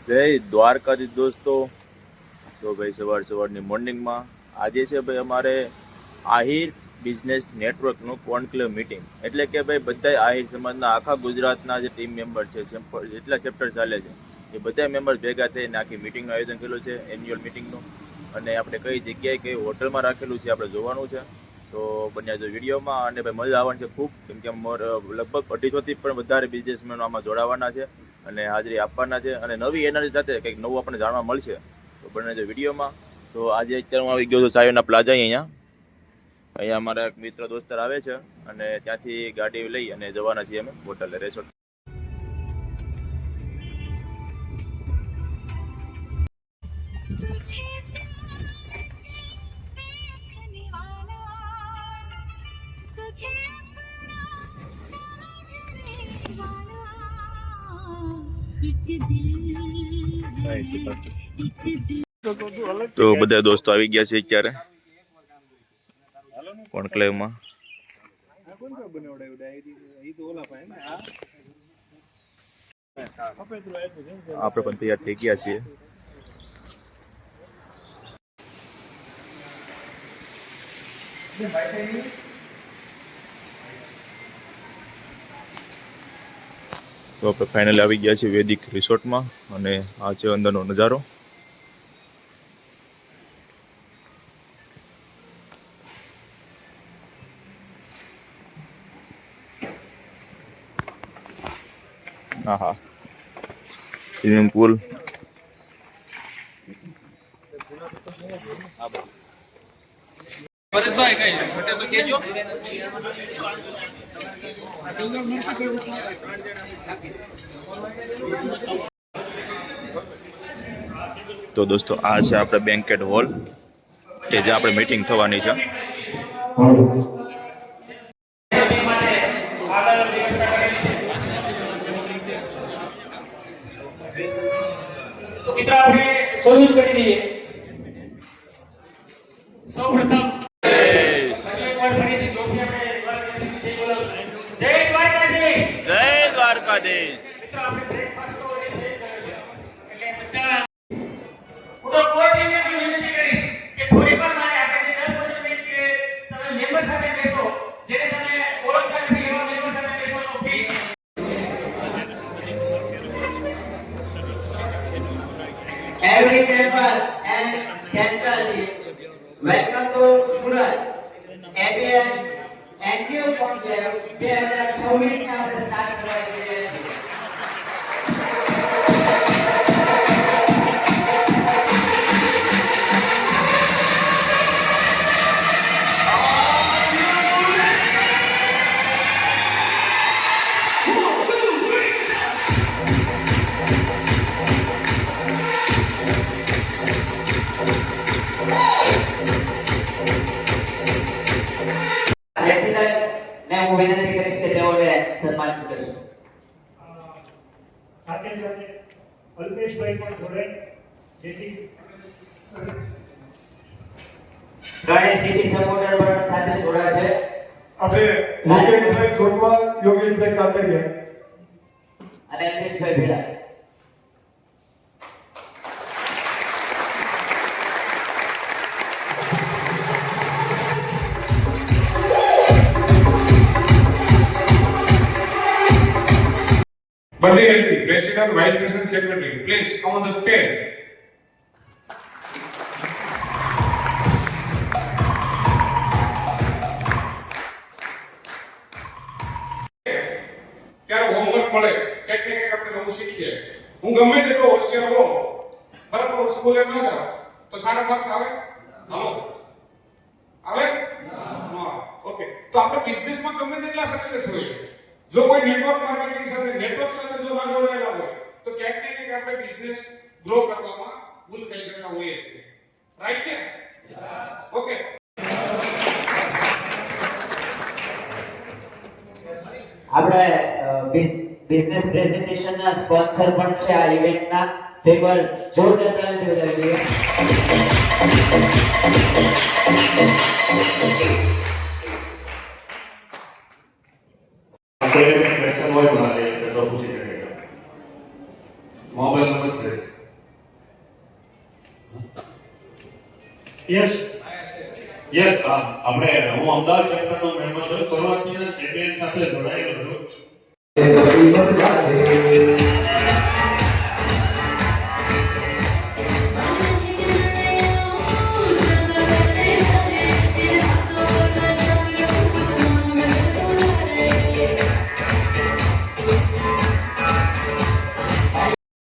જય દ્વારકાધીશ દોસ્તો. તો ભાઈ સવારની મોર્નિંગમાં આજે છે ભાઈ અમારે આહિર બિઝનેસ નેટવર્કનું કોન્ક્લેવ મિટિંગ. એટલે કે ભાઈ બધા આહિર સમાજના આખા ગુજરાતના જે ટીમ મેમ્બર છે, જેટલા ચેપ્ટર ચાલે છે એ બધા મેમ્બર ભેગા થઈને આખી મિટિંગનું આયોજન કરેલું છે, એન્યુઅલ મિટિંગનું. અને આપણે કઈ જગ્યાએ કઈ હોટલમાં રાખેલું છે આપણે જોવાનું છે. તો બન્યા જો વિડીયોમાં. અને ભાઈ મજા આવવાની છે ખૂબ, કેમ કે લગભગ 250થી પણ વધારે બિઝનેસમેનો આમાં જોડાવાના છે અને હાજરી આપવાના છે. અને નવી એનર્જી સાથે કંઈક નવું આપણને જાણવા મળશે. તો બને છે વિડીયોમાં. તો આજે અત્યારે હું આવી ગયો છું ચાયોના પ્લાઝા. અહીંયા અમારા એક મિત્ર દોસ્તાર આવે છે અને ત્યાંથી ગાડી લઈ અને જવાના છીએ અમે હોટલે, રેસોર્ટ. તો બધા દોસ્તો આવી ગયા છે અત્યારે કોન્ક્લેવમાં. આપણે પણ તૈયાર થઈ ગયા છીએ. તો આપણે ફાઇનલી આવી ગયા છીએ વૈદિક રિસોર્ટમાં અને આ છે અંદરનો નજારો. હા, સ્વિમિંગ પુલ. તો દોસ્તો આ છે આપણે બેન્કેટ હોલ કે જે આપણે મીટિંગ થવાની છે. તો મિત્રો આપણે શરૂ જ કરી દઈએ. સૌપ્રથમ જય દ્વારકાધીશ. જય દ્વારકાધીશ. મિત્રો આપણે બ્રેકફાસ્ટ તો ઓલરેડી થઈ ગયો છે, એટલે બધા હું તો કોર્ડિનેટર વિનંતી કરીશ કે થોડી વાર મારે આપણે જે 10-15 મિનિટ છે તમે મેમ્બર સાથે બેસો, જેને તમે ઓળખતા નથી એવા મેમ્બર સાથે બેસો તો please. Every member and central is welcome to Surat ABN Annual Conclave 2024 ને આપણે સ્ટાર્ટ કરવા જઈ રહ્યા છીએ. પ્રેસિડેન્ટ ને હું વિનંતી કરીશ કે તેઓને સન્માનિત કરશે. સાથે સાથે અલ્પેશભાઈ પણ જોડે, જેથી ગણેશ સિટી સપોર્ટર પણ સાથે જોડાશે. આપણે મુકેશભાઈ છોટવા, યોગેશભાઈ કાતરિયા અને અલ્પેશભાઈ ભેડા. Bandi LP, President, Vice President, Secretary, please come on the stage. ત્યારે હોમવર્ક મળે, કંઈક ને કંઈક આપણે નવું શીખીએ. હું ગમે તેટલો હોશિયાર હોઉં, બરાબર સ્કૂલે ન જાઉં તો સારા માર્ક્સ આવે? હાલો આવે? હા, ઓકે. તો આપણે બિઝનેસમાં ગમે તેટલા સક્સેસ હોઈએ, જો કોઈ નેટવર્ક માર્કેટિંગ સાથે નેટવર્ક સાથે જો ના જોડાયેલા હોય તો ક્યાંક ને ક્યાંક આપણે બિઝનેસ ગ્રો કરવામાં ભૂલ થઈ જતા હોઈએ છીએ. રાઈટ છે? ઓકે. આપણે બિઝનેસ પ્રેઝન્ટેશનના સ્પોન્સર પણ છે આ ઇવેન્ટના. તો એકવાર જોરદાર તાળીઓથી વધાવી દઈએ. આપણે ક્વેશ્ચન હોય મારે તો પૂછી શકે છે. મોબાઈલ નંબર છે. યસ યસ, આપણે હું અમદાવાદ ચેપ્ટરનો મેમ્બર છું. શરૂઆતથી જ એબીએન સાથે જોડાયેલો છું.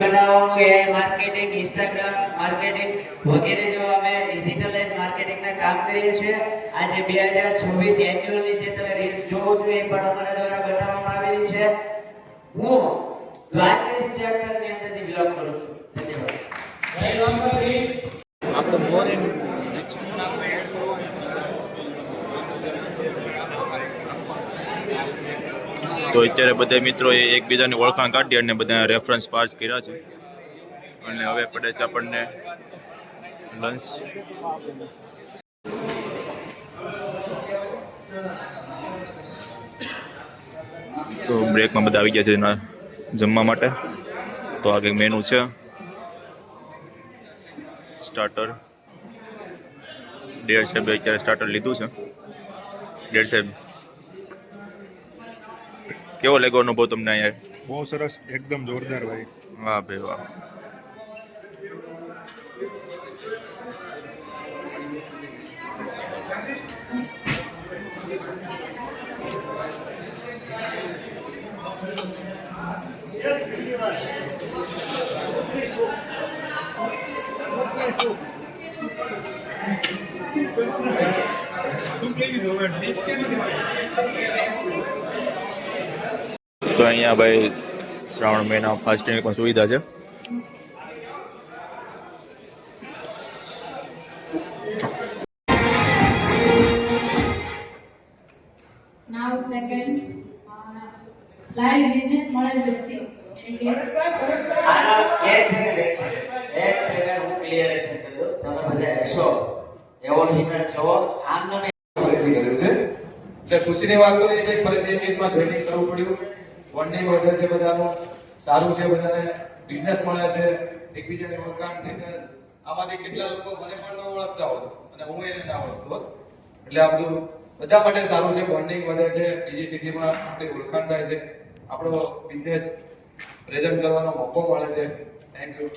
બનાવવાનું એઆઈ માર્કેટિંગ, ઇન્સ્ટાગ્રામ માર્કેટિંગ વગેરે જેવા અમે ડિજિટલાઇઝ માર્કેટિંગના કામ કરીએ છીએ. આજે 2026 એન્યુઅલની જે તમે રીલ્સ જોવો છો એ પણ અમારા દ્વારા બનાવવામાં આવેલી છે. હું દ્વારકેશ ચેપ્ટરની અંદરથી બિલોંગ કરું છું. ધન્યવાદ. તો અત્યારે બધા મિત્રોએ એકબીજાની ઓળખાણ કાઢી અને બધા રેફરન્સ પાસ કર્યા છે અને હવે પડે છે આપણને લંચ. તો બ્રેકમાં બધા આવી ગયા છે એના જમવા માટે. તો આ કંઈક મેનુ છે. સ્ટાર્ટર ડેડ સાહેબે અત્યારે સ્ટાર્ટર લીધું છે. ડેડ સાહેબ, કેવો લાગ્યો અનુભવ તમને અહીંયા? બહુ સરસ, એકદમ જોરદાર ભાઈ. વાહ ભાઈ વાહ. તો અહીંયા ભાઈ શ્રાવણ મહિના ફાસ્ટિંગની પણ સુવિધા છે. Now second, live business model વ્યક્તિ એની કેસ આના એક સેકન્ડ હું ક્લિયરેશન કરી દઉં. તમે બધા હશો એવોર્ડ વિનર છો. આમનો ફરીથી કર્યું છે. એટલે ખુશીની વાત તો એ છે કે ફરીથી એબીએનમાં જોઈનિંગ કરવું પડ્યું. વોન્ડિંગ વધે છે બધાનું, સારું છે, બધાને બિઝનેસ મળે છે, એકબીજાની ઓળખાણ થઈ છે. આમાંથી કેટલા લોકો મને પણ ન ઓળખતા હોત અને હું એને ના ઓળખતો હોત. એટલે આ બધું બધા માટે સારું છે. બોન્ડિંગ વધે છે, બીજી સિટીમાં આપણી ઓળખાણ થાય છે, આપણો બિઝનેસ પ્રેઝન્ટ કરવાનો મોકો મળે છે. Thank you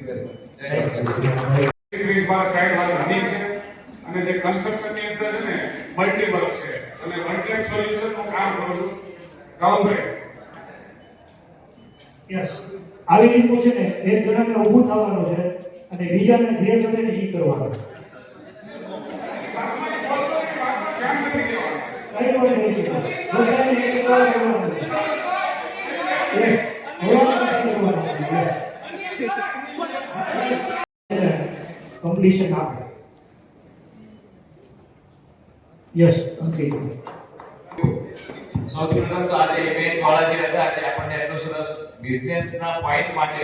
very much. જય હિન્દ. 20 બાર સાઈડ વાળા રનિંગ છે અને જે કન્સ્ટ્રક્શનની અંદર છે ને મલ્ટીવર્ક છે અને મલ્ટી સોલ્યુશનનું કામ કરું છું. રાહુલભાઈ, યસ આવી રીતનું છે ને એક જણાને ઊભું થવાનું છે અને બીજાને જે ગમે ને એ કરવાનું. કઈ પણ નહીં છે. બધાને એક વાર કરવાનું છે. યસ, કમ્પ્લીશન આપે. Yes, complete. સૌથી પ્રથમ તો આજે ઇવેન્ટ વાળા જે હતા આજે આપણને એટલું સરસ બિઝનેસના પોઈન્ટ માટે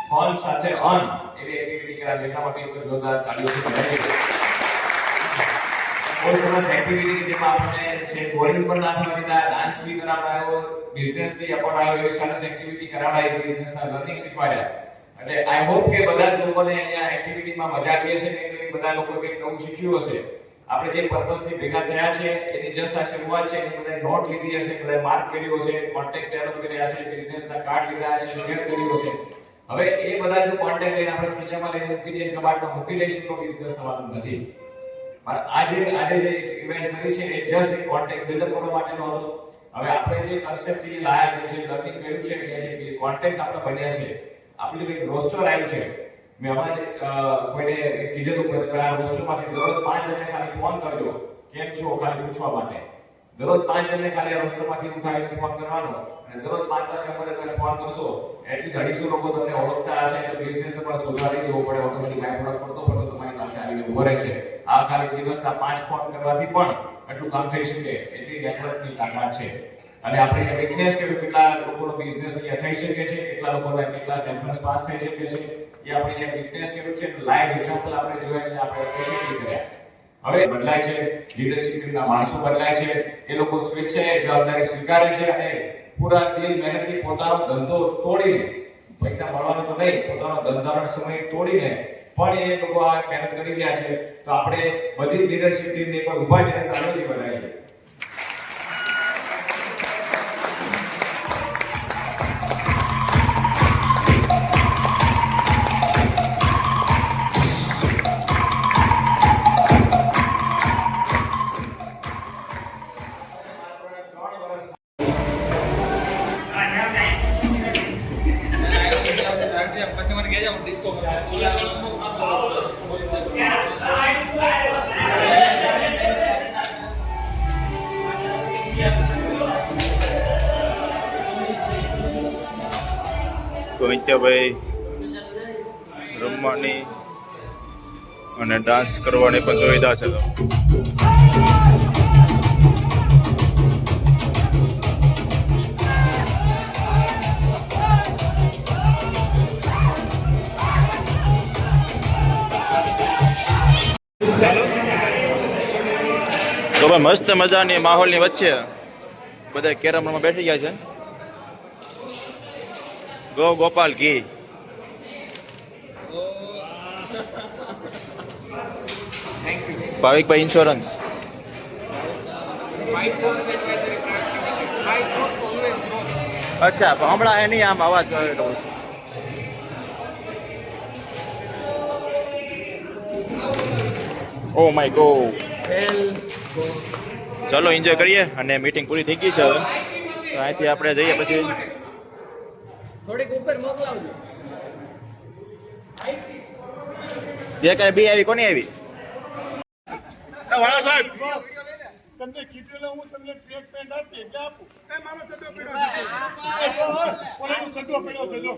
ફન સાથે અર્ન એવી એક્ટિવિટી કરાવી. એટલા માટે એક જોરદાર તાળીઓથી વધાવી. બહુ સરસ એક્ટિવિટી જેમાં આપણને છે બોરિંગ પણ ના થવા દીધા, ડાન્સ બી કરાવડાયો, બિઝનેસ બી અપનાવ્યો, એવી સરસ એક્ટિવિટી કરાવડાવી, બિઝનેસના લર્નિંગ શીખવાડ્યા. એટલે આઈ હોપ કે બધા જ લોકોને અહીંયા એક્ટિવિટીમાં મજા આવી હશે ને કે બધા લોકો કંઈક નવું શીખ્યું હશે. આપણે જે પર્પસથી ભેગા થયા છે એની જસ્ટ આ શરૂઆત છે. બધાએ નોટ લીધી હશે, બધાએ માર્ક કર્યું હશે, કોન્ટેક્ટ ડેવલપ કર્યા હશે, બિઝનેસના કાર્ડ લીધા હશે, શેર કર્યું હશે. હવે એ બધા જો કોન્ટેક્ટ લઈને આપણે ખીચામાં લઈને મૂકી દઈએ, કબાટમાં મૂકી દઈશું તો બિઝનેસ થવાનું નથી. પણ આજે જે ઇવેન્ટ કરી છે એ જસ્ટ એક કોન્ટેક્ટ બિલ્ડઅપ કરવા માટેનો હતો. હવે આપણે જે કન્સેપ્ટ જે લાયા જે લર્નિંગ કર્યું છે કે જે કોન્ટેક્ટ આપણે બન્યા છે, આપણું જે રોસ્ટર આવ્યું છે, મેં હમણાં જ કોઈને કીધેલું કે આ રોસ્ટરમાંથી દરરોજ 5 જણને ખાલી ફોન કરજો, કેમ છો ખાલી પૂછવા માટે. દરરોજ 5 જણને ખાલી આ રોસ્ટરમાંથી ઉઠાવીને ફોન કરવાનો અને દરરોજ 5 મેમ્બરને તમે ફોન કરશો, એટલીસ્ટ 250 લોકો તમને ઓળખતા હશે તો બિઝનેસને પણ સુધારી જવું પડે. ઓટોમેટિક બાય પ્રોડક્ટ ફરતો તમારી પાસે આવીને ઉભો રહેશે. આ ખાલી દિવસના 5 ફોન કરવાથી પણ એટલું કામ થઈ શકે એટલી નેટવર્કની તાકાત છે. અને આપણે વિટનેસ કે કેટલા લોકોનો બિઝનેસ અહીંયા થઈ શકે છે, કેટલા લોકોના કેટલા રેફરન્સ પાસ થઈ શકે છે, એ આપણે અહીંયા વિટનેસ કર્યું છે. લાઈવ એક્ઝામ્પલ આપણે જોઈને આપણે એપ્રિશિએટ કર્યા. હવે બદલાય છે, લીડરશિપના માણસો બદલાય છે, એ લોકો સ્વેચ્છાએ જવાબદારી સ્વીકારે છે અને પૂરા દિલ મહેનતથી પોતાનો ધંધો તોડીને પૈસા મળવાનો તો નહીં, પોતાનો ધંધાનો સમય તોડીને પણ એ લોકો આ મહેનત કરી રહ્યા છે. તો આપણે બધી લીડરશિપ ટીમને એકવાર ઊભા થઈને તાળીઓથી વધાવીએ. તો ભાઈ રમવાની અને ડાન્સ કરવાની પણ સુવિધા છે. તો ભાઈ મસ્ત મજાની માહોલની વચ્ચે બધા કેરમ રમવા બેઠી ગયા છે. ગો ગોપાલ ઘી. ભાવિકભાઈ ઇન્સ્યોરન્સ. અચ્છા હમણાં એની આમ અવાજ ઓ માય ગોડ. ચલો એન્જોય કરીએ અને મીટિંગ પૂરી થઈ ગઈ છે હવે. તો અહીંથી આપણે જઈએ પછી થોડીક ઉપર મોકલાવજો. બે કાંઈ બી આવી કોની આવી? વાળા સાહેબ તમને કીધેલો હું તમને ટ્રેક પેન્ટ આપી એટલે આપું. મારો સડો પડ્યો છે. સડો પડ્યો છે જો.